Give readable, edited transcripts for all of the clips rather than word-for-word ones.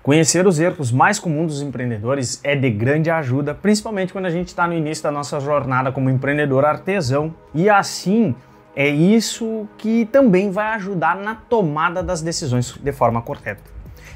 Conhecer os erros mais comuns dos empreendedores é de grande ajuda, principalmente quando a gente está no início da nossa jornada como empreendedor artesão. E assim, é isso que também vai ajudar na tomada das decisões de forma correta.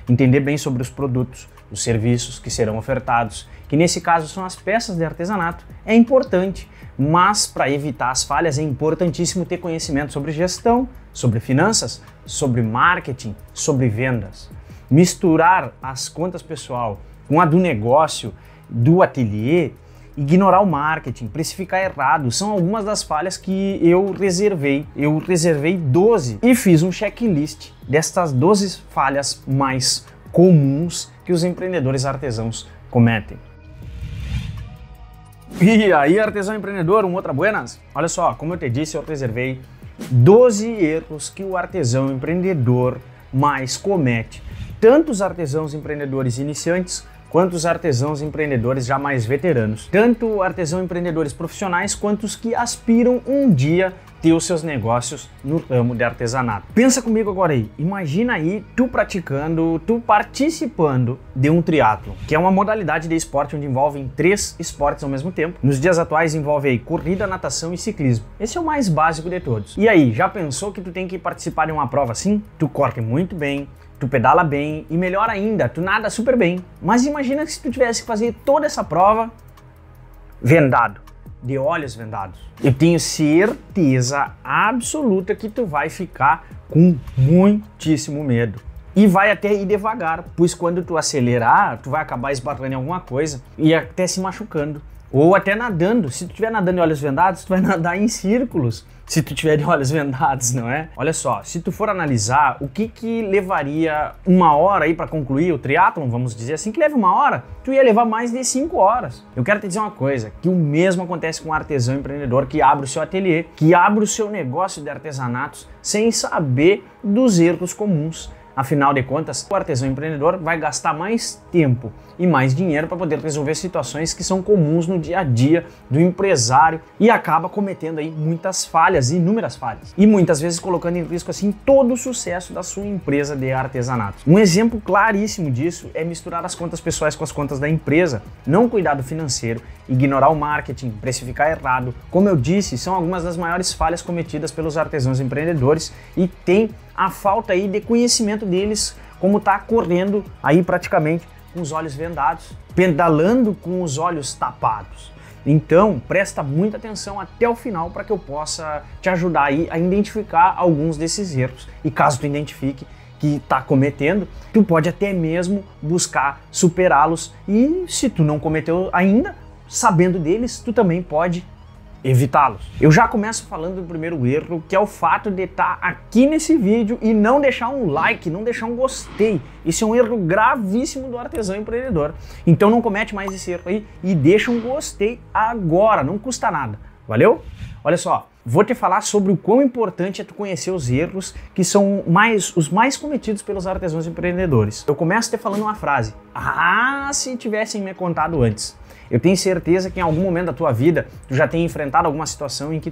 Entender bem sobre os produtos, os serviços que serão ofertados, que nesse caso são as peças de artesanato, é importante. Mas para evitar as falhas é importantíssimo ter conhecimento sobre gestão, sobre finanças, sobre marketing, sobre vendas. Misturar as contas pessoal com a do negócio, do ateliê, ignorar o marketing, precificar errado, são algumas das falhas que eu reservei. Eu reservei 12 e fiz um checklist destas 12 falhas mais comuns que os empreendedores artesãos cometem. E aí, artesão empreendedor, outra buenas? Olha só, como eu te disse, eu reservei 12 erros que o artesão empreendedor mais comete. Tanto os artesãos empreendedores iniciantes, quanto os artesãos empreendedores já mais veteranos. Tanto artesãos empreendedores profissionais, quanto os que aspiram um dia ter os seus negócios no ramo de artesanato. Pensa comigo agora aí, imagina aí tu praticando, tu participando de um triatlo, que é uma modalidade de esporte onde envolvem 3 esportes ao mesmo tempo. Nos dias atuais envolve aí corrida, natação e ciclismo. Esse é o mais básico de todos. E aí, já pensou que tu tem que participar de uma prova assim? Tu corre muito bem, tu pedala bem e melhor ainda, tu nada super bem. Mas imagina que se tu tivesse que fazer toda essa prova vendado, de olhos vendados. Eu tenho certeza absoluta que tu vai ficar com muitíssimo medo. E vai até ir devagar, pois quando tu acelerar, tu vai acabar esbarrando em alguma coisa e até se machucando. Ou até nadando. Se tu estiver nadando de olhos vendados, tu vai nadar em círculos. Se tu tiver de olhos vendados, não é? Olha só, se tu for analisar o que levaria 1 hora aí para concluir o triatlon, vamos dizer assim, que leva 1 hora, tu ia levar mais de 5 horas. Eu quero te dizer uma coisa, que o mesmo acontece com um artesão empreendedor que abre o seu ateliê, que abre o seu negócio de artesanatos sem saber dos erros comuns. Afinal de contas, o artesão empreendedor vai gastar mais tempo e mais dinheiro para poder resolver situações que são comuns no dia a dia do empresário e acaba cometendo aí muitas falhas, inúmeras falhas. E muitas vezes colocando em risco assim todo o sucesso da sua empresa de artesanato. Um exemplo claríssimo disso é misturar as contas pessoais com as contas da empresa, não cuidar do financeiro, ignorar o marketing, precificar errado. Como eu disse, são algumas das maiores falhas cometidas pelos artesãos empreendedores e tem a falta aí de conhecimento deles, como tá correndo aí praticamente com os olhos vendados, pedalando com os olhos tapados. Então, presta muita atenção até o final para que eu possa te ajudar aí a identificar alguns desses erros. E caso tu identifique que está cometendo, tu pode até mesmo buscar superá-los. E se tu não cometeu ainda, sabendo deles, tu também pode evitá-los. Eu já começo falando do primeiro erro, que é o fato de estar aqui nesse vídeo e não deixar um like, não deixar um gostei. Isso é um erro gravíssimo do artesão empreendedor. Então não comete mais esse erro aí e deixa um gostei agora, não custa nada. Valeu? Olha só, vou te falar sobre o quão importante é tu conhecer os erros que são os mais cometidos pelos artesãos empreendedores. Eu começo te falando uma frase: ah, se tivessem me contado antes. Eu tenho certeza que em algum momento da tua vida tu já tenha enfrentado alguma situação em que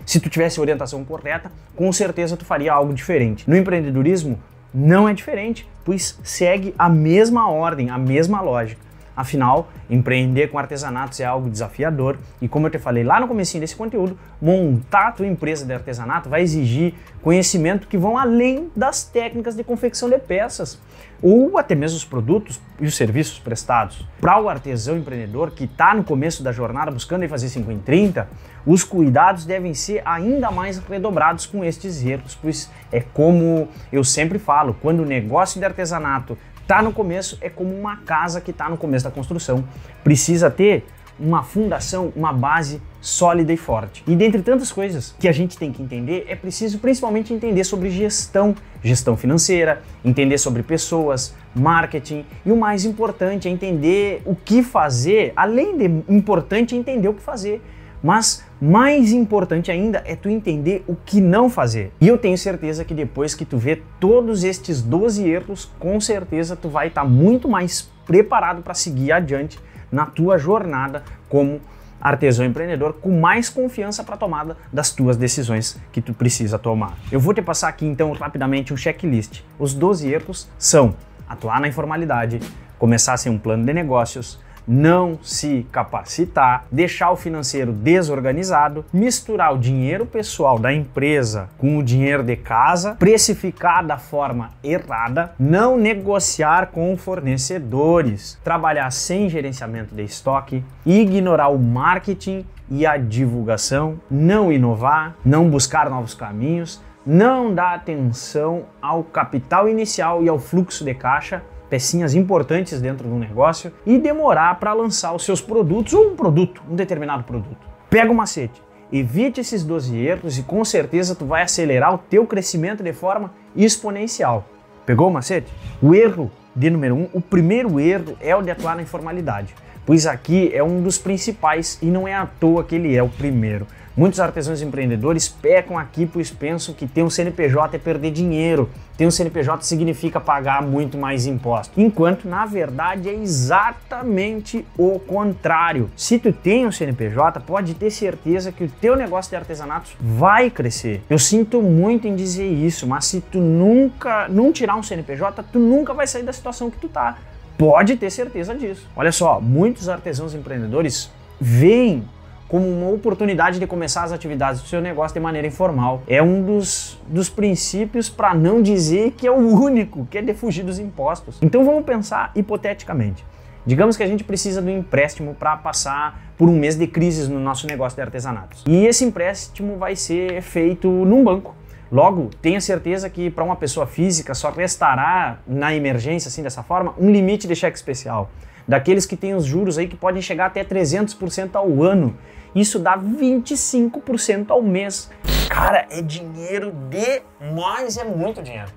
se tu tivesse a orientação correta, com certeza tu faria algo diferente. No empreendedorismo não é diferente, pois segue a mesma ordem, a mesma lógica. Afinal, empreender com artesanatos é algo desafiador e, como eu te falei lá no comecinho desse conteúdo, montar a tua empresa de artesanato vai exigir conhecimento que vão além das técnicas de confecção de peças ou até mesmo os produtos e os serviços prestados. Para o artesão empreendedor que está no começo da jornada buscando fazer 5 em 30, os cuidados devem ser ainda mais redobrados com estes erros, pois é como eu sempre falo, quando o negócio de artesanato tá no começo, é como uma casa que está no começo da construção. Precisa ter uma fundação, uma base sólida e forte. E dentre tantas coisas que a gente tem que entender, é preciso principalmente entender sobre gestão financeira, entender sobre pessoas, marketing e o mais importante é entender o que fazer, além de importante é entender o que fazer. Mas mais importante ainda é tu entender o que não fazer. E eu tenho certeza que depois que tu vê todos estes 12 erros, com certeza tu vai estar muito mais preparado para seguir adiante na tua jornada como artesão empreendedor, com mais confiança para a tomada das tuas decisões que tu precisa tomar. Eu vou te passar aqui então rapidamente um checklist. Os 12 erros são atuar na informalidade, começar sem um plano de negócios, não se capacitar, deixar o financeiro desorganizado, misturar o dinheiro pessoal da empresa com o dinheiro de casa, precificar da forma errada, não negociar com fornecedores, trabalhar sem gerenciamento de estoque, ignorar o marketing e a divulgação, não inovar, não buscar novos caminhos, não dar atenção ao capital inicial e ao fluxo de caixa, pecinhas importantes dentro do negócio, e demorar para lançar os seus produtos ou um determinado produto. Pega o macete, evite esses 12 erros e com certeza tu vai acelerar o teu crescimento de forma exponencial. Pegou o macete? O erro de número 1, o primeiro erro é o de atuar na informalidade, pois aqui é um dos principais e não é à toa que ele é o primeiro. Muitos artesãos empreendedores pecam aqui, pois pensam que ter um CNPJ é perder dinheiro. Ter um CNPJ significa pagar muito mais impostos. Enquanto, na verdade, é exatamente o contrário. Se tu tem um CNPJ, pode ter certeza que o teu negócio de artesanatos vai crescer. Eu sinto muito em dizer isso, mas se tu nunca não tirar um CNPJ, tu nunca vai sair da situação que tu tá. Pode ter certeza disso. Olha só, muitos artesãos empreendedores veem como uma oportunidade de começar as atividades do seu negócio de maneira informal. É um dos princípios, para não dizer que é o único, que é de fugir dos impostos. Então vamos pensar hipoteticamente. Digamos que a gente precisa de um empréstimo para passar por um mês de crises no nosso negócio de artesanatos. E esse empréstimo vai ser feito num banco. Logo, tenha certeza que para uma pessoa física só restará, na emergência, assim dessa forma, um limite de cheque especial. Daqueles que têm os juros aí que podem chegar até 300% ao ano. Isso dá 25% ao mês. Cara, é dinheiro demais, é muito dinheiro.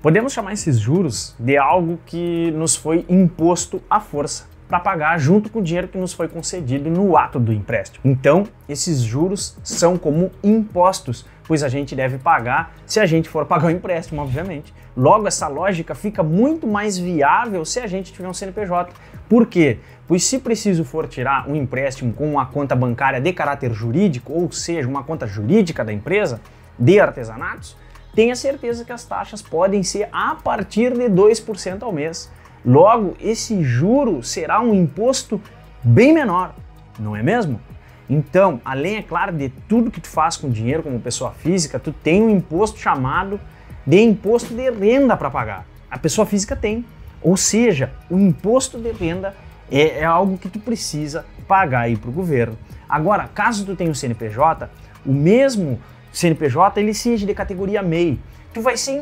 Podemos chamar esses juros de algo que nos foi imposto à força para pagar junto com o dinheiro que nos foi concedido no ato do empréstimo. Então, esses juros são como impostos, pois a gente deve pagar se a gente for pagar o empréstimo, obviamente. Logo, essa lógica fica muito mais viável se a gente tiver um CNPJ. Por quê? Pois se preciso for tirar um empréstimo com uma conta bancária de caráter jurídico, ou seja, uma conta jurídica da empresa de artesanatos, tenha certeza que as taxas podem ser a partir de 2% ao mês. Logo, esse juro será um imposto bem menor, não é mesmo? Então, além, é claro, de tudo que tu faz com dinheiro como pessoa física, tu tem um imposto chamado de imposto de renda para pagar. A pessoa física tem. Ou seja, o imposto de renda é algo que tu precisa pagar aí para o governo. Agora, caso tu tenha um CNPJ, o mesmo CNPJ ele seja de categoria MEI, tu vai ser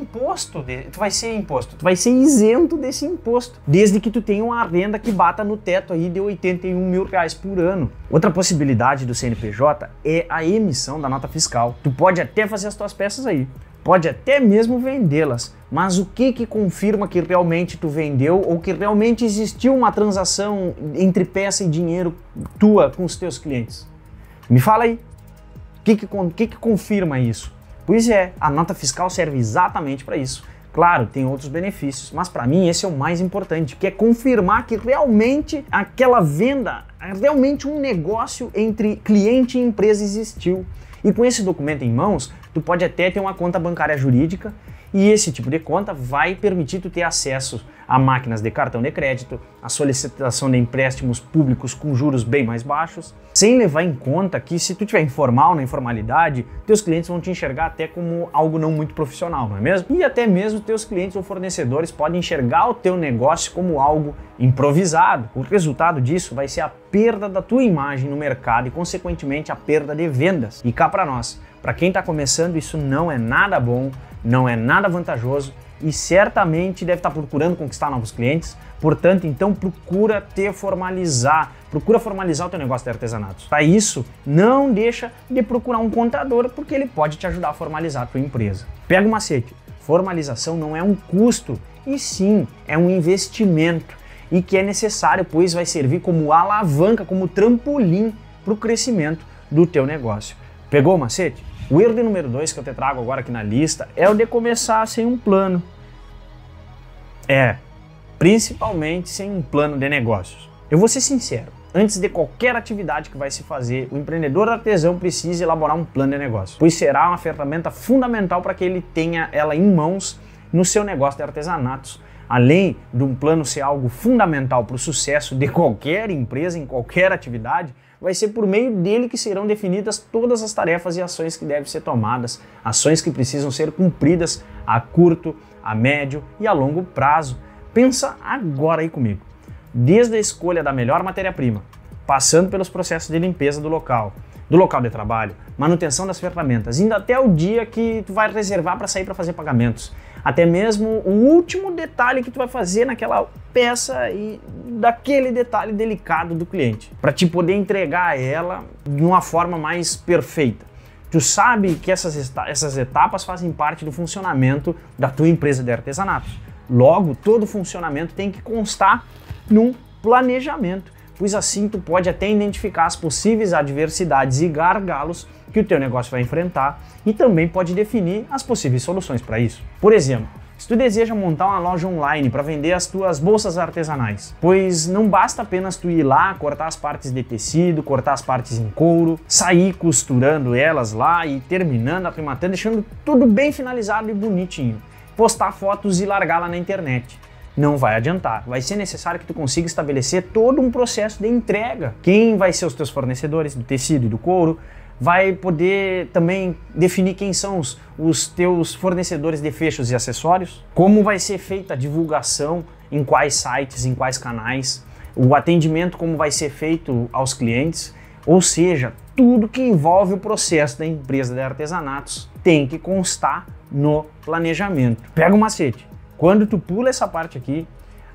isento desse imposto, desde que tu tenha uma renda que bata no teto aí de R$81 mil por ano. Outra possibilidade do CNPJ é a emissão da nota fiscal. Tu pode até fazer as tuas peças aí, pode até mesmo vendê-las, mas o que confirma que realmente tu vendeu ou que realmente existiu uma transação entre peça e dinheiro tua com os teus clientes? Me fala aí, o que confirma isso? Pois é, a nota fiscal serve exatamente para isso. Claro, tem outros benefícios, mas para mim esse é o mais importante, que é confirmar que realmente aquela venda, realmente um negócio entre cliente e empresa existiu. E com esse documento em mãos, tu pode até ter uma conta bancária jurídica e esse tipo de conta vai permitir tu ter acesso a máquinas de cartão de crédito, a solicitação de empréstimos públicos com juros bem mais baixos, sem levar em conta que se tu tiver informal na informalidade, teus clientes vão te enxergar até como algo não muito profissional, não é mesmo? E até mesmo teus clientes ou fornecedores podem enxergar o teu negócio como algo improvisado. O resultado disso vai ser a perda da tua imagem no mercado e, consequentemente, a perda de vendas. E cá para nós, para quem está começando, isso não é nada bom, não é nada vantajoso e certamente deve estar procurando conquistar novos clientes. Portanto, então procura formalizar o teu negócio de artesanatos. Para isso, não deixa de procurar um contador, porque ele pode te ajudar a formalizar a tua empresa. Pega o macete, formalização não é um custo, e sim é um investimento, e que é necessário, pois vai servir como alavanca, como trampolim para o crescimento do teu negócio. Pegou o macete? O erro de número 2 que eu te trago agora aqui na lista é o de começar sem um plano. Principalmente sem um plano de negócios. Eu vou ser sincero, antes de qualquer atividade que vai se fazer, o empreendedor artesão precisa elaborar um plano de negócio, pois será uma ferramenta fundamental para que ele tenha ela em mãos no seu negócio de artesanatos, além de um plano ser algo fundamental para o sucesso de qualquer empresa, em qualquer atividade, vai ser por meio dele que serão definidas todas as tarefas e ações que devem ser tomadas, ações que precisam ser cumpridas a curto, a médio e a longo prazo. Pensa agora aí comigo. Desde a escolha da melhor matéria-prima, passando pelos processos de limpeza do local de trabalho, manutenção das ferramentas, indo até o dia que tu vai reservar para sair para fazer pagamentos, até mesmo o último detalhe que tu vai fazer naquela peça e daquele detalhe delicado do cliente, para te poder entregar ela de uma forma mais perfeita. Tu sabe que essas etapas fazem parte do funcionamento da tua empresa de artesanatos. Logo, todo funcionamento tem que constar num planejamento, pois assim tu pode até identificar as possíveis adversidades e gargalos que o teu negócio vai enfrentar e também pode definir as possíveis soluções para isso. Por exemplo, se tu deseja montar uma loja online para vender as tuas bolsas artesanais, pois não basta apenas tu ir lá, cortar as partes de tecido, cortar as partes em couro, sair costurando elas lá e terminando, arrematando, deixando tudo bem finalizado e bonitinho, postar fotos e largar lá na internet. Não vai adiantar, vai ser necessário que tu consiga estabelecer todo um processo de entrega. Quem vai ser os teus fornecedores do tecido e do couro, vai poder também definir quem são os teus fornecedores de fechos e acessórios, como vai ser feita a divulgação, em quais sites, em quais canais, o atendimento como vai ser feito aos clientes, ou seja, tudo que envolve o processo da empresa de artesanatos tem que constar no planejamento. Pega o macete. Quando tu pula essa parte aqui,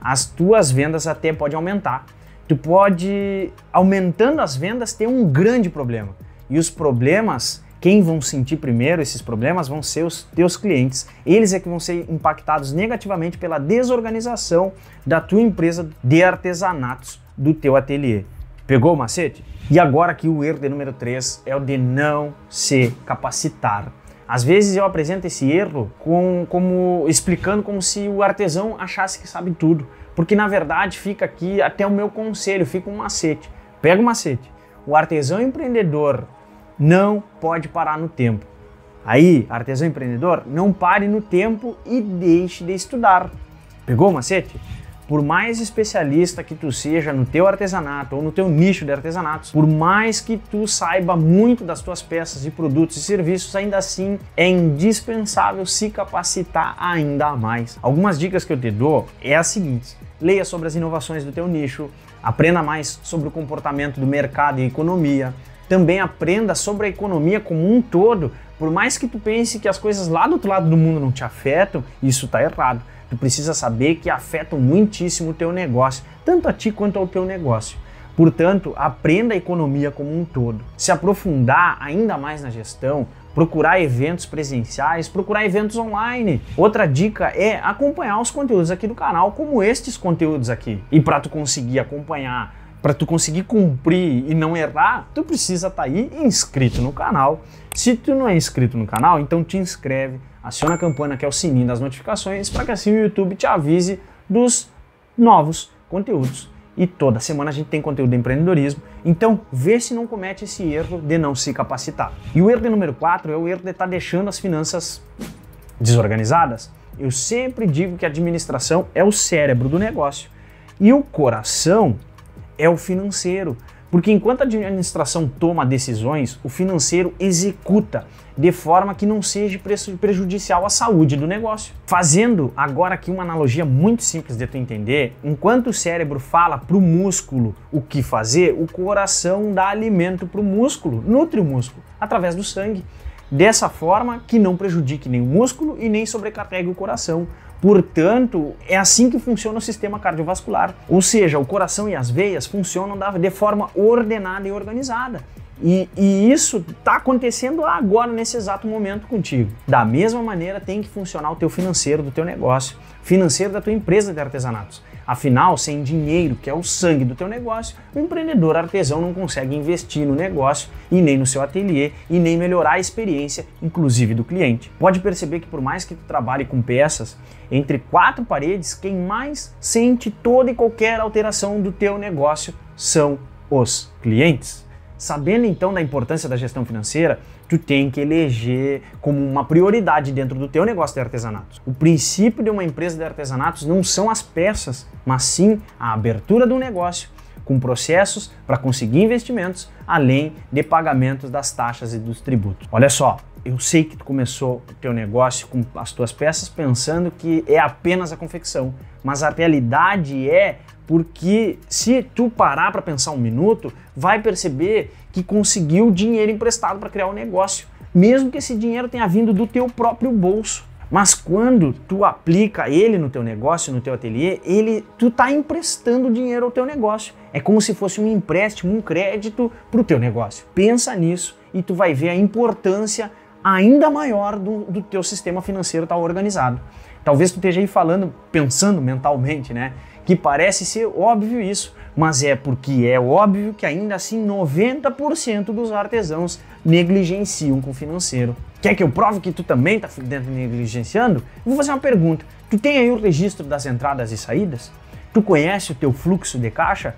as tuas vendas até podem aumentar. Tu pode, aumentando as vendas, ter um grande problema. E os problemas, quem vão sentir primeiro esses problemas vão ser os teus clientes. Eles é que vão ser impactados negativamente pela desorganização da tua empresa de artesanatos, do teu ateliê. Pegou o macete? E agora aqui o erro de número 3 é o de não se capacitar. Às vezes eu apresento esse erro explicando como se o artesão achasse que sabe tudo, porque na verdade fica aqui até o meu conselho, fica um macete. Pega o macete. O artesão empreendedor não pode parar no tempo. Aí, artesão empreendedor, não pare no tempo e deixe de estudar. Pegou o macete? Por mais especialista que tu seja no teu artesanato ou no teu nicho de artesanatos, por mais que tu saiba muito das tuas peças e produtos e serviços, ainda assim é indispensável se capacitar ainda mais. Algumas dicas que eu te dou é as seguintes: leia sobre as inovações do teu nicho, aprenda mais sobre o comportamento do mercado e economia, também aprenda sobre a economia como um todo. Por mais que tu pense que as coisas lá do outro lado do mundo não te afetam, isso está errado. Tu precisa saber que afetam muitíssimo o teu negócio, tanto a ti quanto ao teu negócio. Portanto, aprenda a economia como um todo. Se aprofundar ainda mais na gestão, procurar eventos presenciais, procurar eventos online. Outra dica é acompanhar os conteúdos aqui do canal, como estes conteúdos aqui. E para tu conseguir acompanhar, para tu conseguir cumprir e não errar, tu precisa estar aí inscrito no canal. Se tu não é inscrito no canal, então te inscreve, aciona a campana que é o sininho das notificações para que assim o YouTube te avise dos novos conteúdos. E toda semana a gente tem conteúdo de empreendedorismo, então vê se não comete esse erro de não se capacitar. E o erro de número 4 é o erro de estar deixando as finanças desorganizadas. Eu sempre digo que a administração é o cérebro do negócio e o coração é o financeiro, porque enquanto a administração toma decisões, o financeiro executa de forma que não seja prejudicial à saúde do negócio. Fazendo agora aqui uma analogia muito simples de tu entender, enquanto o cérebro fala para o músculo o que fazer, o coração dá alimento para o músculo, nutre o músculo, através do sangue, dessa forma que não prejudique nem o músculo e nem sobrecarregue o coração. Portanto, é assim que funciona o sistema cardiovascular, ou seja, o coração e as veias funcionam de forma ordenada e organizada. E isso está acontecendo agora, nesse exato momento contigo. Da mesma maneira tem que funcionar o teu financeiro do teu negócio, financeiro da tua empresa de artesanatos. Afinal, sem dinheiro, que é o sangue do teu negócio, o empreendedor artesão não consegue investir no negócio e nem no seu ateliê e nem melhorar a experiência, inclusive do cliente. Pode perceber que por mais que tu trabalhe com peças entre 4 paredes, quem mais sente toda e qualquer alteração do teu negócio são os clientes. Sabendo então da importância da gestão financeira, tu tu tem que eleger como uma prioridade dentro do teu negócio de artesanatos. O princípio de uma empresa de artesanatos não são as peças, mas sim a abertura do negócio, com processos para conseguir investimentos, além de pagamentos das taxas e dos tributos. Olha só, eu sei que tu começou o teu negócio com as tuas peças pensando que é apenas a confecção, mas a realidade é porque se tu parar para pensar um minuto, vai perceber que conseguiu dinheiro emprestado para criar o negócio, mesmo que esse dinheiro tenha vindo do teu próprio bolso. Mas quando tu aplica ele no teu negócio, no teu ateliê, tu tá emprestando dinheiro ao teu negócio. É como se fosse um empréstimo, um crédito para o teu negócio. Pensa nisso e tu vai ver a importância ainda maior do teu sistema financeiro estar organizado. Talvez tu esteja aí pensando mentalmente, né? Que parece ser óbvio isso, mas é porque é óbvio que ainda assim 90% dos artesãos negligenciam com o financeiro. Quer que eu prove que tu também está negligenciando? Eu vou fazer uma pergunta. Tu tem aí o registro das entradas e saídas? Tu conhece o teu fluxo de caixa?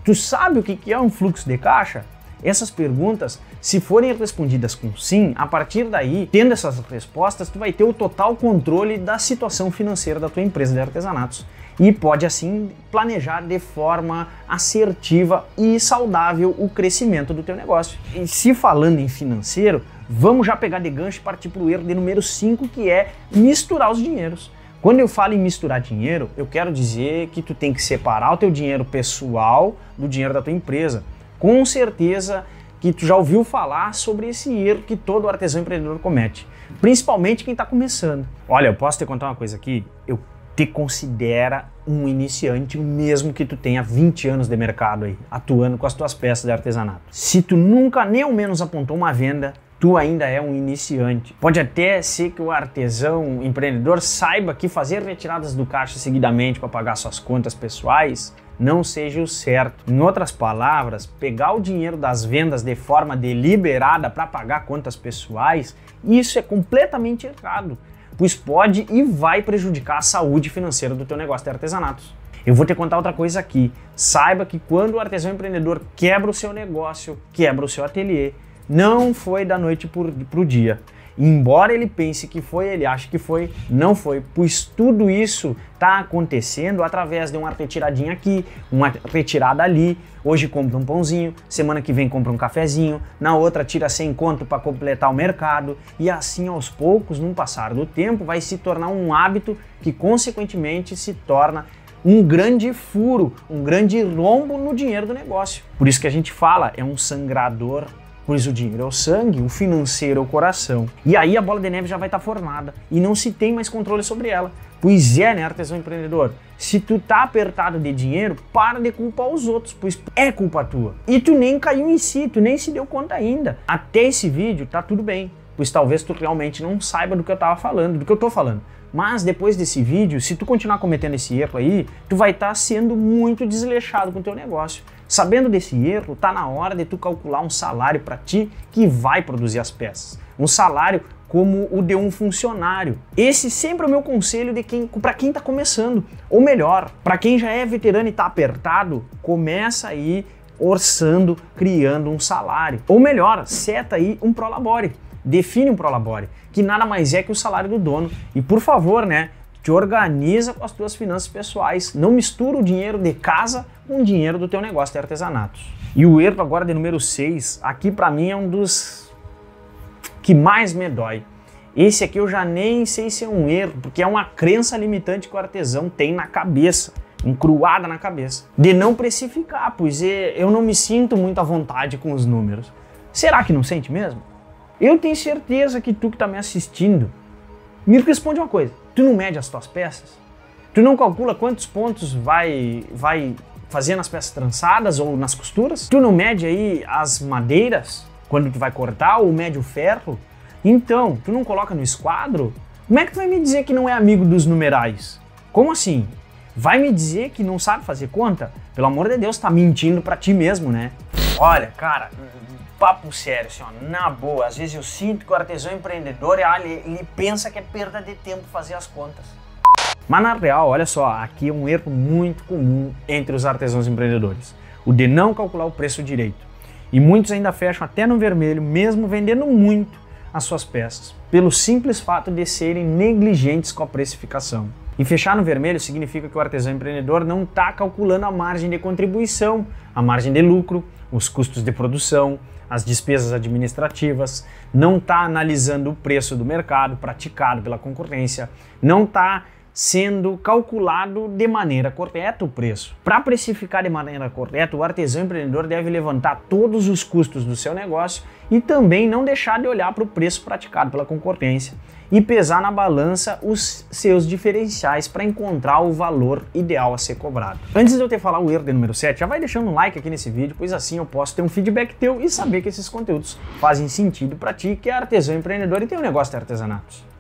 Tu sabe o que é um fluxo de caixa? Essas perguntas, se forem respondidas com sim, a partir daí, tendo essas respostas, tu vai ter o total controle da situação financeira da tua empresa de artesanatos e pode assim planejar de forma assertiva e saudável o crescimento do teu negócio. E se falando em financeiro, vamos já pegar de gancho e partir para o erro de número 5, que é misturar os dinheiros. Quando eu falo em misturar dinheiro, eu quero dizer que tu tem que separar o teu dinheiro pessoal do dinheiro da tua empresa. Com certeza que tu já ouviu falar sobre esse erro que todo artesão empreendedor comete, principalmente quem está começando. Olha, eu posso te contar uma coisa aqui? Eu te considera um iniciante mesmo que tu tenha 20 anos de mercado aí, atuando com as tuas peças de artesanato. Se tu nunca nem ao menos apontou uma venda, tu ainda é um iniciante. Pode até ser que o artesão empreendedor saiba que fazer retiradas do caixa seguidamente para pagar suas contas pessoais não seja o certo. Em outras palavras, pegar o dinheiro das vendas de forma deliberada para pagar contas pessoais, isso é completamente errado, pois pode e vai prejudicar a saúde financeira do teu negócio de artesanatos. Eu vou te contar outra coisa aqui. Saiba que quando o artesão empreendedor quebra o seu negócio, quebra o seu ateliê, não foi da noite pro dia. Embora ele pense que foi, ele acha que foi, não foi, pois tudo isso está acontecendo através de uma retiradinha aqui, uma retirada ali. Hoje compra um pãozinho, semana que vem compra um cafezinho, na outra tira 100 conto para completar o mercado, e assim aos poucos, no passar do tempo, vai se tornar um hábito que consequentemente se torna um grande furo, um grande rombo no dinheiro do negócio. Por isso que a gente fala, é um sangrador. Pois o dinheiro é o sangue, o financeiro é o coração. E aí a bola de neve já vai estar formada e não se tem mais controle sobre ela. Pois é, né, artesão empreendedor? Se tu tá apertado de dinheiro, para de culpar os outros, pois é culpa tua. E tu nem caiu em si, tu nem se deu conta ainda. Até esse vídeo tá tudo bem, pois talvez tu realmente não saiba do que eu tava falando, do que eu tô falando. Mas depois desse vídeo, se tu continuar cometendo esse erro aí, tu vai estar sendo muito desleixado com o teu negócio. Sabendo desse erro, tá na hora de tu calcular um salário para ti que vai produzir as peças. Um salário como o de um funcionário. Esse sempre é o meu conselho para quem tá começando. Ou melhor, para quem já é veterano e tá apertado, começa aí orçando, criando um salário. Ou melhor, seta aí um prolabore. Define um prolabore, que nada mais é que o salário do dono. E por favor, né, te organiza com as tuas finanças pessoais. Não mistura o dinheiro de casa com o dinheiro do teu negócio de artesanatos. E o erro agora de número 6, aqui para mim é um dos que mais me dói. Esse aqui eu já nem sei se é um erro, porque é uma crença limitante que o artesão tem na cabeça, encruada na cabeça, de não precificar, pois eu não me sinto muito à vontade com os números. Será que não sente mesmo? Eu tenho certeza que tu que tá me assistindo, me responde uma coisa. Tu não mede as tuas peças? Tu não calcula quantos pontos vai fazer nas peças trançadas ou nas costuras? Tu não mede aí as madeiras quando tu vai cortar ou mede o ferro? Então, tu não coloca no esquadro? Como é que tu vai me dizer que não é amigo dos numerais? Como assim? Vai me dizer que não sabe fazer conta? Pelo amor de Deus, tá mentindo pra ti mesmo, né? Olha, cara, papo sério, assim, ó, na boa, às vezes eu sinto que o artesão empreendedor, ele pensa que é perda de tempo fazer as contas. Mas na real, olha só, aqui é um erro muito comum entre os artesãos empreendedores, o de não calcular o preço direito. E muitos ainda fecham até no vermelho, mesmo vendendo muito, as suas peças, pelo simples fato de serem negligentes com a precificação. E fechar no vermelho significa que o artesão empreendedor não está calculando a margem de contribuição, a margem de lucro, os custos de produção, as despesas administrativas, não está analisando o preço do mercado praticado pela concorrência, não está sendo calculado de maneira correta o preço. Para precificar de maneira correta, o artesão empreendedor deve levantar todos os custos do seu negócio e também não deixar de olhar para o preço praticado pela concorrência e pesar na balança os seus diferenciais para encontrar o valor ideal a ser cobrado. Antes de eu te falar o erro de número 7, já vai deixando um like aqui nesse vídeo, pois assim eu posso ter um feedback teu e saber que esses conteúdos fazem sentido para ti, que é artesão empreendedor e tem um negócio de artesanatos.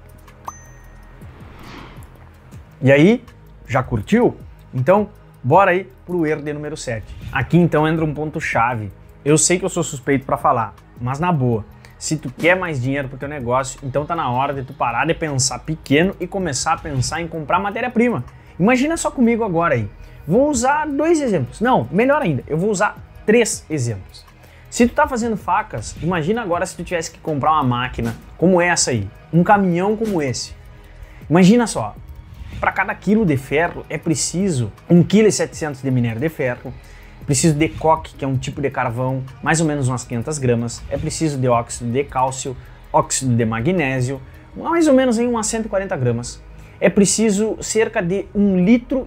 E aí, já curtiu? Então, bora aí pro erro de número 7. Aqui então entra um ponto chave. Eu sei que eu sou suspeito para falar, mas na boa, se tu quer mais dinheiro pro teu negócio, então tá na hora de tu parar de pensar pequeno e começar a pensar em comprar matéria-prima. Imagina só comigo agora aí. Vou usar 2 exemplos. Não, melhor ainda, eu vou usar 3 exemplos. Se tu tá fazendo facas, imagina agora se tu tivesse que comprar uma máquina como essa aí, um caminhão como esse. Imagina só, para cada quilo de ferro é preciso 1,7 kg de minério de ferro, é preciso de coque, que é um tipo de carvão, mais ou menos umas 500 gramas, é preciso de óxido de cálcio, óxido de magnésio, mais ou menos em umas 140 gramas. É preciso cerca de 1,8 litro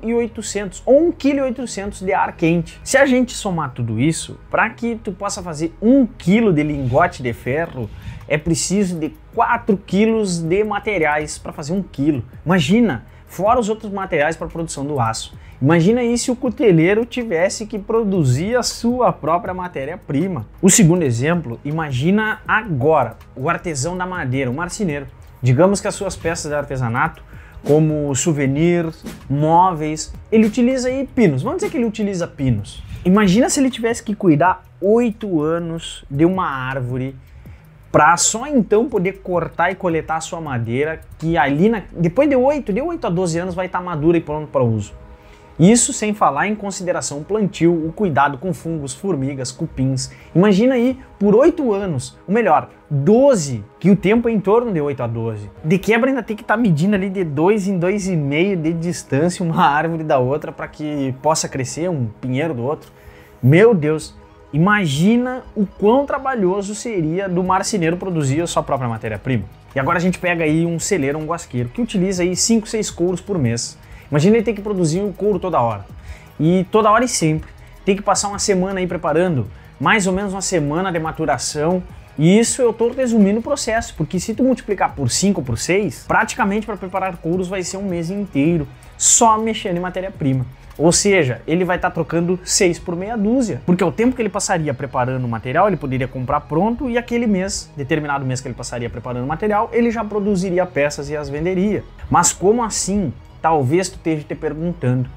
ou 1,8 kg de ar quente. Se a gente somar tudo isso, para que tu possa fazer 1 kg de lingote de ferro, é preciso de 4 kg de materiais para fazer 1 kg. Imagina! Fora os outros materiais para a produção do aço. Imagina aí se o cuteleiro tivesse que produzir a sua própria matéria-prima. O segundo exemplo, imagina agora o artesão da madeira, o marceneiro. Digamos que as suas peças de artesanato, como souvenirs, móveis, ele utiliza aí pinos. Vamos dizer que ele utiliza pinos. Imagina se ele tivesse que cuidar 8 anos de uma árvore para só então poder cortar e coletar a sua madeira, que ali depois de 8 a 12 anos vai estar madura e pronta para uso. Isso sem falar em consideração o plantio, o cuidado com fungos, formigas, cupins. Imagina aí por 8 anos, ou melhor, 12, que o tempo é em torno de 8 a 12. De quebra ainda tem que estar medindo ali de 2 em 2,5 de distância uma árvore da outra para que possa crescer um pinheiro do outro. Meu Deus! Imagina o quão trabalhoso seria do marceneiro produzir a sua própria matéria-prima. E agora a gente pega aí um celeiro, um guasqueiro, que utiliza aí 5, 6 couros por mês. Imagina ele ter que produzir um couro toda hora. E toda hora e sempre. Tem que passar uma semana aí preparando, mais ou menos uma semana de maturação. E isso eu estou resumindo o processo, porque se tu multiplicar por 5 ou por 6, praticamente para preparar couros vai ser um mês inteiro, só mexendo em matéria-prima. Ou seja, ele vai estar trocando 6 por meia dúzia, porque o tempo que ele passaria preparando o material, ele poderia comprar pronto e aquele mês, determinado mês que ele passaria preparando o material, ele já produziria peças e as venderia. Mas como assim? Talvez tu esteja te perguntando.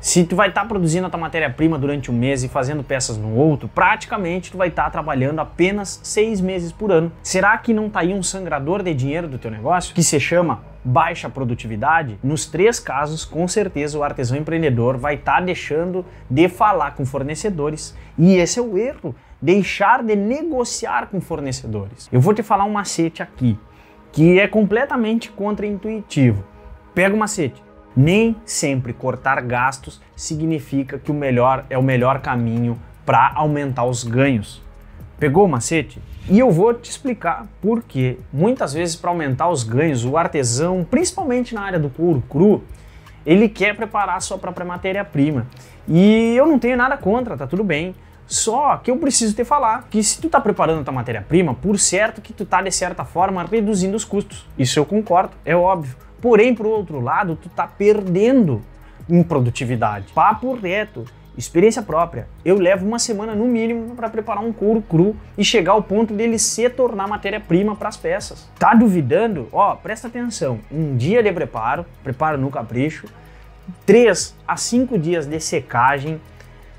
Se tu vai estar produzindo a tua matéria-prima durante um mês e fazendo peças no outro, praticamente tu vai estar trabalhando apenas 6 meses por ano. Será que não está aí um sangrador de dinheiro do teu negócio, que se chama baixa produtividade? Nos 3 casos, com certeza o artesão empreendedor vai estar deixando de falar com fornecedores. E esse é o erro, deixar de negociar com fornecedores. Eu vou te falar um macete aqui, que é completamente contraintuitivo. Pega o macete. Nem sempre cortar gastos significa que o melhor é o melhor caminho para aumentar os ganhos. Pegou o macete? E eu vou te explicar por quê. Muitas vezes, para aumentar os ganhos, o artesão, principalmente na área do couro cru, ele quer preparar a sua própria matéria-prima. E eu não tenho nada contra, tá tudo bem. Só que eu preciso te falar que se tu tá preparando a tua matéria-prima, por certo que tu tá de certa forma reduzindo os custos. Isso eu concordo, é óbvio. Porém, por outro lado, tu tá perdendo em produtividade. Papo reto, experiência própria. Eu levo uma semana no mínimo para preparar um couro cru e chegar ao ponto dele se tornar matéria-prima para as peças. Tá duvidando? Ó, presta atenção. Um dia de preparo no capricho, 3 a 5 dias de secagem,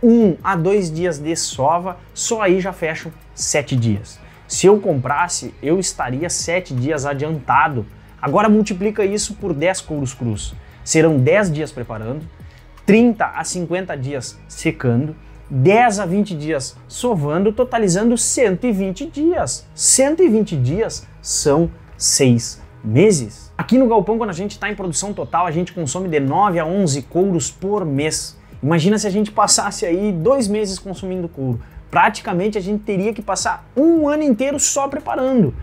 1 a 2 dias de sova, só aí já fecho 7 dias. Se eu comprasse, eu estaria 7 dias adiantado. Agora multiplica isso por 10 couros crus. Serão 10 dias preparando, 30 a 50 dias secando 10 a 20 dias, sovando, totalizando 120 dias. 120 dias são 6 meses. Aqui no galpão, quando a gente está em produção total, a gente consome de 9 a 11 couros por mês. Imagina se a gente passasse aí 2 meses consumindo couro. Praticamente a gente teria que passar um ano inteiro só preparando.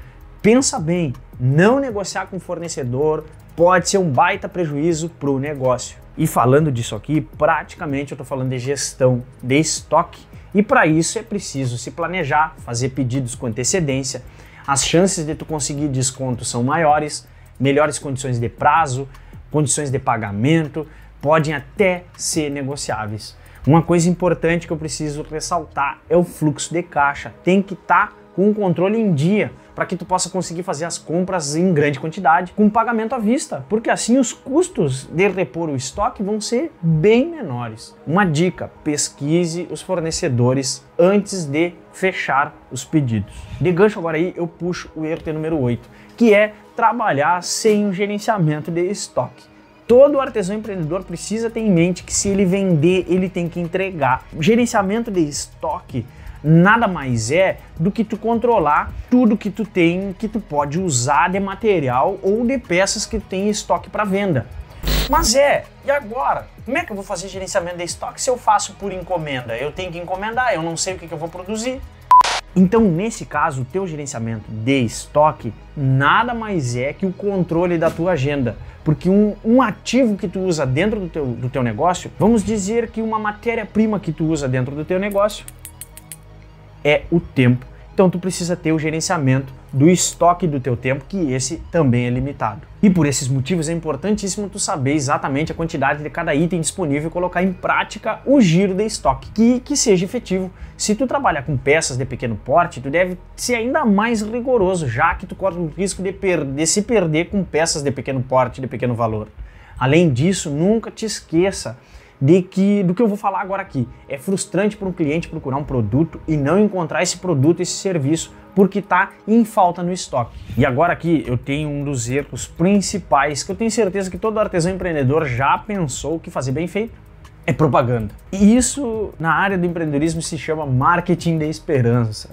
Pensa bem, não negociar com o fornecedor pode ser um baita prejuízo para o negócio. E falando disso aqui, praticamente eu estou falando de gestão de estoque. E para isso é preciso se planejar, fazer pedidos com antecedência. As chances de tu conseguir desconto são maiores, melhores condições de prazo, condições de pagamento, podem até ser negociáveis. Uma coisa importante que eu preciso ressaltar é o fluxo de caixa. Tem que estar com o controle em dia para que tu possa conseguir fazer as compras em grande quantidade com pagamento à vista, porque assim os custos de repor o estoque vão ser bem menores. Uma dica: pesquise os fornecedores antes de fechar os pedidos. De gancho agora aí eu puxo o erro número 8, que é trabalhar sem o gerenciamento de estoque. Todo artesão empreendedor precisa ter em mente que se ele vender, ele tem que entregar. O gerenciamento de estoque nada mais é do que tu controlar tudo que tu tem, que tu pode usar de material ou de peças que tu tem em estoque para venda. Mas e agora? Como é que eu vou fazer gerenciamento de estoque se eu faço por encomenda? Eu tenho que encomendar, eu não sei o que eu vou produzir. Então, nesse caso, o teu gerenciamento de estoque nada mais é que o controle da tua agenda. Porque um ativo que tu usa dentro do teu negócio, vamos dizer que uma matéria-prima que tu usa dentro do teu negócio é o tempo. Então tu precisa ter o gerenciamento do estoque do teu tempo, que esse também é limitado. E por esses motivos é importantíssimo tu saber exatamente a quantidade de cada item disponível e colocar em prática o giro de estoque, que seja efetivo. Se tu trabalhar com peças de pequeno porte, tu deve ser ainda mais rigoroso, já que tu corre o risco de se perder com peças de pequeno porte, de pequeno valor. Além disso, nunca te esqueça do que eu vou falar agora aqui. É frustrante para um cliente procurar um produto e não encontrar esse produto, esse serviço, porque está em falta no estoque. E agora aqui eu tenho um dos erros principais que eu tenho certeza que todo artesão empreendedor já pensou que fazer bem feito é propaganda. E isso na área do empreendedorismo se chama marketing de esperança.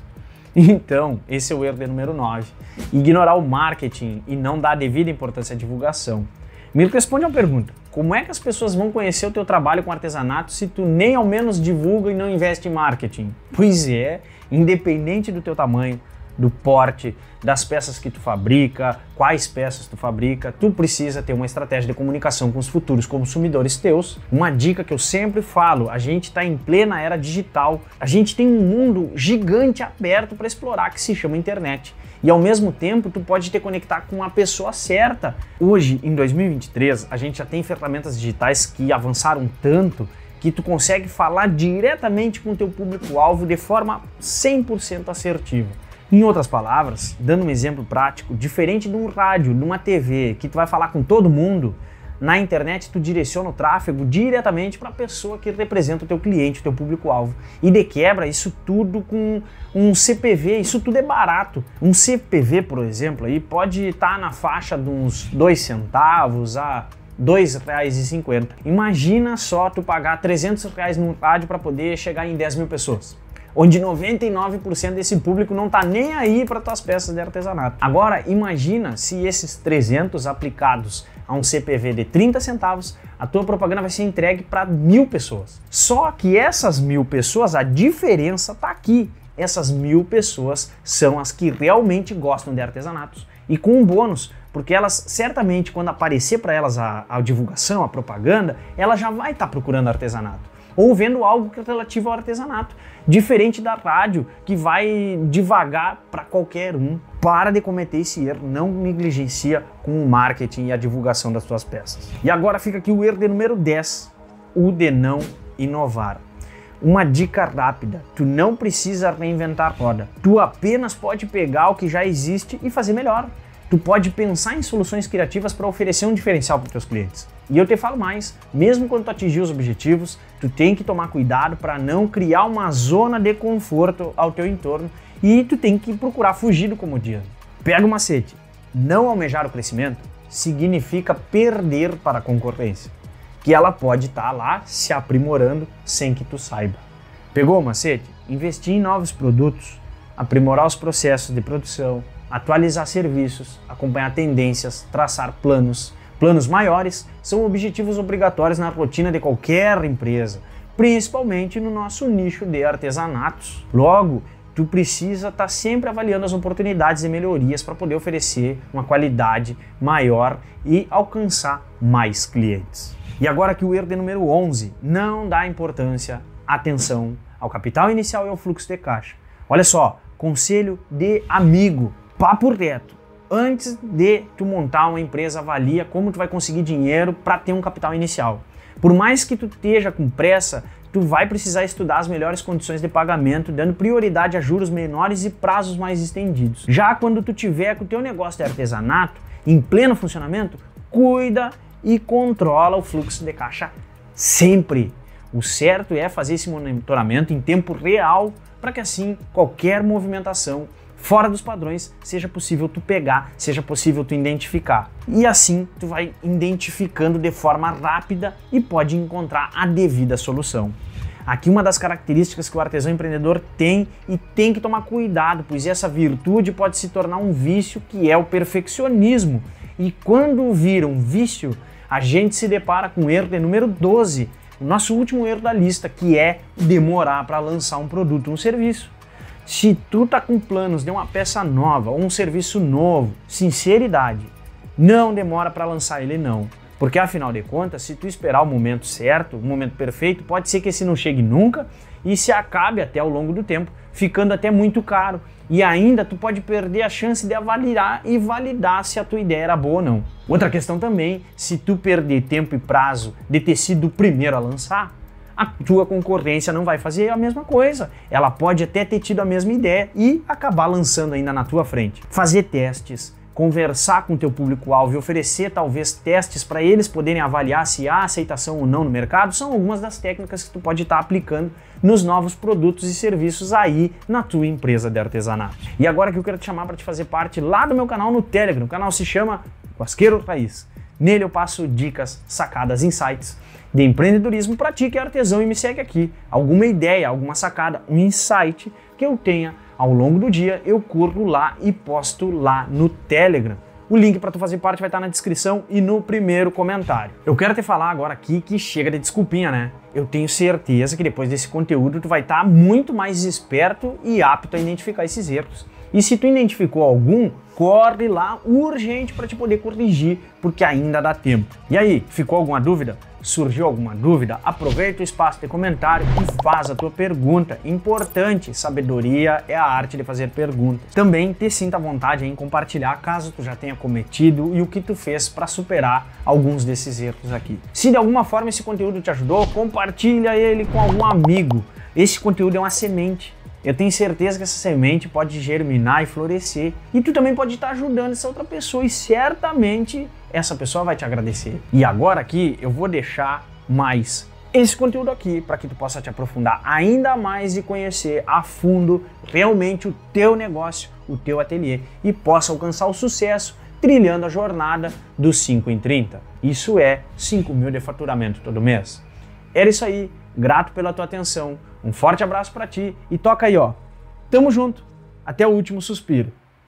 Então, esse é o erro de número 9. Ignorar o marketing e não dar a devida importância à divulgação. Me responde uma pergunta: como é que as pessoas vão conhecer o teu trabalho com artesanato se tu nem ao menos divulga e não investe em marketing? Pois é, independente do teu tamanho, do porte, das peças que tu fabrica, quais peças tu fabrica, tu precisa ter uma estratégia de comunicação com os futuros consumidores teus. Uma dica que eu sempre falo: a gente está em plena era digital, a gente tem um mundo gigante aberto para explorar que se chama internet. E ao mesmo tempo tu pode te conectar com a pessoa certa. Hoje, em 2023, a gente já tem ferramentas digitais que avançaram tanto que tu consegue falar diretamente com o teu público-alvo de forma 100% assertiva. Em outras palavras, dando um exemplo prático, diferente de um rádio, de uma TV, que tu vai falar com todo mundo, na internet tu direciona o tráfego diretamente para a pessoa que representa o teu cliente, o teu público-alvo. E de quebra, isso tudo com um CPV, isso tudo é barato. Um CPV, por exemplo, aí pode estar na faixa de uns 2 centavos a R$ 2,50. Imagina só tu pagar R$ 300 no rádio para poder chegar em 10 mil pessoas, onde 99% desse público não tá nem aí para tuas peças de artesanato. Agora, imagina se esses 300 aplicados a um CPV de 30 centavos, a tua propaganda vai ser entregue para 1.000 pessoas. Só que essas 1.000 pessoas, a diferença tá aqui. Essas 1.000 pessoas são as que realmente gostam de artesanatos. E com um bônus, porque elas certamente, quando aparecer para elas a divulgação, a propaganda, ela já vai estar procurando artesanato, ou vendo algo que é relativo ao artesanato, diferente da rádio, que vai devagar para qualquer um. Para de cometer esse erro, não negligencia com o marketing e a divulgação das suas peças. E agora fica aqui o erro de número 10, o de não inovar. Uma dica rápida: tu não precisa reinventar a roda, tu apenas pode pegar o que já existe e fazer melhor. Tu pode pensar em soluções criativas para oferecer um diferencial para os teus clientes. E eu te falo mais, mesmo quando tu atingir os objetivos, tu tem que tomar cuidado para não criar uma zona de conforto ao teu entorno e tu tem que procurar fugir do comodismo. Pega o macete: não almejar o crescimento significa perder para a concorrência, que ela pode estar lá se aprimorando sem que tu saiba. Pegou o macete? Investir em novos produtos, aprimorar os processos de produção, atualizar serviços, acompanhar tendências, traçar planos. Planos maiores são objetivos obrigatórios na rotina de qualquer empresa, principalmente no nosso nicho de artesanatos. Logo, tu precisa estar sempre avaliando as oportunidades e melhorias para poder oferecer uma qualidade maior e alcançar mais clientes. E agora que o erro de número 11, não dá importância, atenção ao capital inicial e ao fluxo de caixa. Olha só, conselho de amigo, papo reto. Antes de tu montar uma empresa, avalia como tu vai conseguir dinheiro para ter um capital inicial. Por mais que tu esteja com pressa, tu vai precisar estudar as melhores condições de pagamento, dando prioridade a juros menores e prazos mais estendidos. Já quando tu tiver com o teu negócio de artesanato em pleno funcionamento, cuida e controla o fluxo de caixa sempre. O certo é fazer esse monitoramento em tempo real para que assim qualquer movimentação fora dos padrões seja possível tu pegar, seja possível tu identificar. E assim tu vai identificando de forma rápida e pode encontrar a devida solução. Aqui uma das características que o artesão empreendedor tem e tem que tomar cuidado, pois essa virtude pode se tornar um vício, que é o perfeccionismo. E quando vira um vício, a gente se depara com o erro de número 12, o nosso último erro da lista, que é demorar para lançar um produto ou um serviço. Se tu tá com planos de uma peça nova ou um serviço novo, sinceridade, não demora para lançar ele não. Porque afinal de contas, se tu esperar o momento certo, o momento perfeito, pode ser que esse não chegue nunca e se acabe até ao longo do tempo, ficando até muito caro. E ainda tu pode perder a chance de avaliar e validar se a tua ideia era boa ou não. Outra questão também, se tu perder tempo e prazo de ter sido o primeiro a lançar, a tua concorrência não vai fazer a mesma coisa. Ela pode até ter tido a mesma ideia e acabar lançando ainda na tua frente. Fazer testes, conversar com o teu público-alvo e oferecer talvez testes para eles poderem avaliar se há aceitação ou não no mercado são algumas das técnicas que tu pode estar aplicando nos novos produtos e serviços aí na tua empresa de artesanato. E agora que eu quero te chamar para te fazer parte lá do meu canal no Telegram. O canal se chama Guasqueiro Raiz. Nele eu passo dicas, sacadas, insights de empreendedorismo para ti que é artesão e me segue aqui. Alguma ideia, alguma sacada, um insight que eu tenha ao longo do dia, eu corro lá e posto lá no Telegram. O link para tu fazer parte vai estar na descrição e no primeiro comentário. Eu quero te falar agora aqui que chega de desculpinha, né? Eu tenho certeza que depois desse conteúdo tu vai estar muito mais esperto e apto a identificar esses erros. E se tu identificou algum, corre lá urgente para te poder corrigir, porque ainda dá tempo. E aí, ficou alguma dúvida? Surgiu alguma dúvida? Aproveita o espaço de comentário e faz a tua pergunta. Importante, sabedoria é a arte de fazer perguntas. Também te sinta à vontade em compartilhar caso tu já tenha cometido e o que tu fez para superar alguns desses erros aqui. Se de alguma forma esse conteúdo te ajudou, compartilha ele com algum amigo. Esse conteúdo é uma semente. Eu tenho certeza que essa semente pode germinar e florescer. E tu também pode estar ajudando essa outra pessoa e certamente essa pessoa vai te agradecer. E agora aqui eu vou deixar mais esse conteúdo aqui para que tu possa te aprofundar ainda mais e conhecer a fundo realmente o teu negócio, o teu ateliê e possa alcançar o sucesso trilhando a jornada dos 5 em 30. Isso é 5 mil de faturamento todo mês. Era isso aí, grato pela tua atenção, um forte abraço para ti e toca aí ó, tamo junto, até o último suspiro.